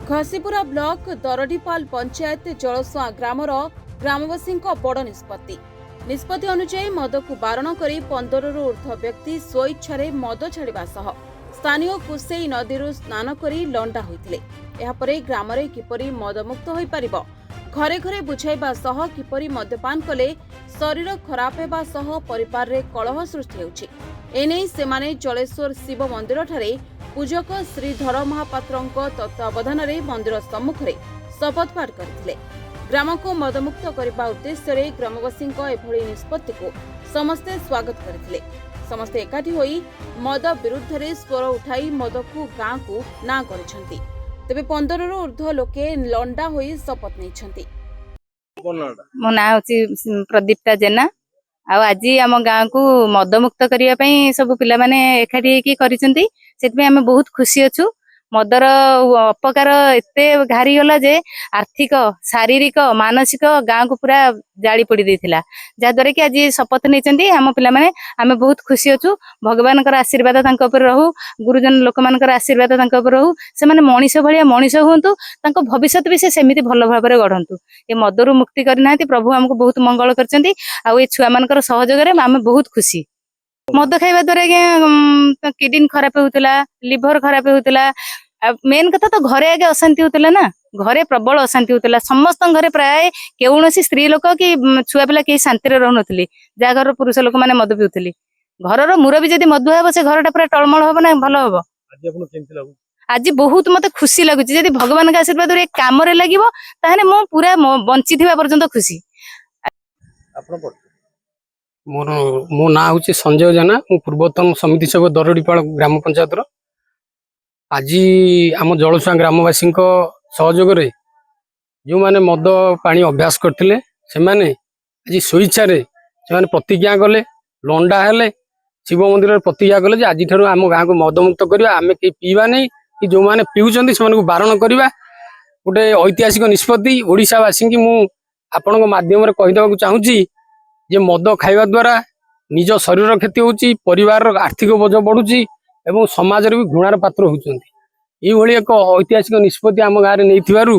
Ghasipura block दरडीपाल panchayat जलसुआ grammar ग्रामवासी बड़ निष्पत्ति अनुଯାयी मद को बारण कर 15 रु ऊर्ध्व व्यक्ति स्वइच्छा मद छाड़ा सह स्थानीय कुसेई नदी स्नान कर लंडा होते ग्राम किपरि मदमुक्त हो पार घरे घरे बुझाइबा सह किपरि मद्यपान कले शरीर खराब हेबा सह परिवार रे कलह सृष्टि होछि। एने सेमाने जलेश्वर शिव मंदिर ठारे पूजक श्रीधर महापात्र तत्वावधान में मंदिर सम्मुखें शपथ पाठ करथिले। ग्राम को मदमुक्त करने उद्देश्य ग्रामवासी निष्पत्ति को समस्ते स्वागत करथिले। समस्ते एकाठी होई मद विरुद्ध रे स्वर उठाई मद को गाँ को ना करिसेंती। तेबे 15 रु ऊर्ध्व लोके लंडा होई शपथ नैछंती। मो ना होची प्रदीप्ता जेना आज आम गाँ को मदमुक्त करने सब पिला माने एकाठी होकी करिसेंती। सेतबे आमे बहुत खुशी अछु। मदर अपकार एते घारी गला जे आर्थिक शारीरिक मानसिक गाँ को पूरा जाली पड़ी देथिला जहाद्वारा कि आज शपथ नैचंती आम पिला माने आमे बहुत खुशी अछु। भगवान आशीर्वाद तांको ऊपर रहू, गुरुजन लोक मानकर आशीर्वाद तांको ऊपर रहू। से माने मनीष भलिया मनीष हुंतु, तांको भविष्यत भी से सेमिति भल भाबरे गढंतु। ए मदरु मुक्ति करनाती प्रभु हमको बहुत मंगल करचंती। आ ए छुआ मानकर सहयोग रे आमे बहुत खुशी। मद खाइबा द्वारा किडनी खराब होतला, लिवर खराब होतला। मेन कथा तो घरे आगे अशांति होतला ना, घरे प्रबल अशांति होतला। समस्त घरे प्राय केउनसी स्त्री लोक कि छुआ पिला के शांति रे रहनथली। जा घर पुरुष लोक माने मद पिउथली। घरर मुरबी जदी मदुआ हबो से घरटा पूरा टळमळ हबो ना, भलो हबो। आज आपन केमति लागु? आज बहुत मते खुशी लागुची। जदी भगवान का आशीर्वाद रे काम रे लागिवो ताहाने मो पूरा बंची थिबा पर्यंत खुशी। आपन पर मो ना हूँ संजय जेना, मु पूर्वतन समिति सेवक दरडीपाल ग्राम पंचायत। आज आम जलसुआ ग्रामवासी सहयोग जो माने मद पानी अभ्यास करते आज स्वेच्छा से प्रतिज्ञा कले, लंडा हेले, शिव मंदिर प्रतिज्ञा कले आज आम गाँ को मदमुक्त करवा। आम कहीं पीवा नहीं कि जो मैंने पीउछन से बारण करवा गोटे ऐतिहासिक निष्पत्ति। ओडिशावासी की मु आपण माध्यम कहीदेक चाहूँगी जे मद खाइबा द्वारा निज शरीर क्षति होची, परिवार आर्थिक बोझ बढ़ुची एवं समाज भी घृणार पात्र होती। ये एक ऐतिहासिक निष्पत्ति आम गाँव में नहीं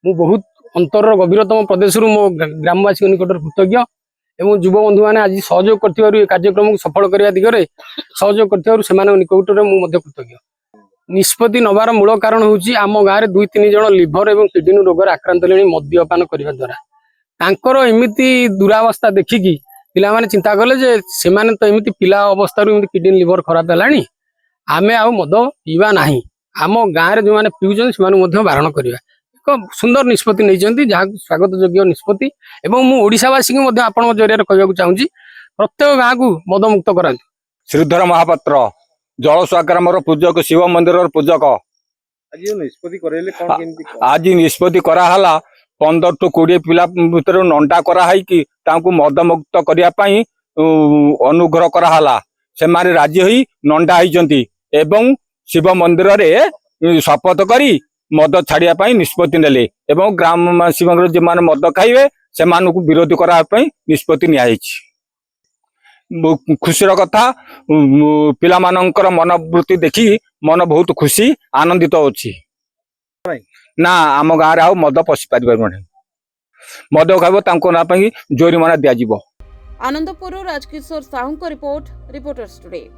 मु बहुत अंतर गभीरतम प्रदेश मो ग्रामवासी निकट कृतज्ञ एवं युव बंधु मैंने आज सहयोग कर कार्यक्रम को सफल करने दिगरे सहयोग कर निकट में कृतज्ञ। निष्पत्ति नबार मूल कारण हूँ आम गाँव में 2-3 जन लिभर और किडनी रोग आक्रांत ले मद्यपान करने द्वारा तांकर एमिति दुरावस्था देखिकी पिला माने चिंता कले जे से माने तो एमिति पिला अवस्था किडनी लिवर खराब है। आमे आउ मद पीवा नहीं, आम गाँव में जो मैंने पीउछन से बारण करवा। एक सुंदर निष्पत्ति नहीं जहाँ स्वागत योग्य निष्पत्ति। एवं मु ओडिशावासी को आपण जरिया कहूँ चाहूँगी प्रत्येक गाँव को मदमुक्त करांतु। श्रीधर महापात्र जलसुआ ग्रामर पूजक, शिव मंदिर पूजक। आज निष्पत्ति कराला 15 टू 20 पिला भीतर नंडा कराई कि मदमुक्त करने अनुग्रह कराला। से माने राजी होई नंडा होइचंती एवं शिव मंदिर रे शपथ करी मद छाड़िया निष्पत्ति नेले एवं ग्रामवासी जो माने मद खाइबे से मानकु विरोध करा निष्पत्ति निया खुशीर कथा। पिला मानकर मनोवृत्ति देखी मन बहुत खुशी आनंदित होछि ना। आम गाँव आउ मद पशि पार मद खाइब तांको ना जोरिमाना दिया। आनंदपुर राजकिशोर साहू को रिपोर्ट, रिपोर्टर्स टुडे।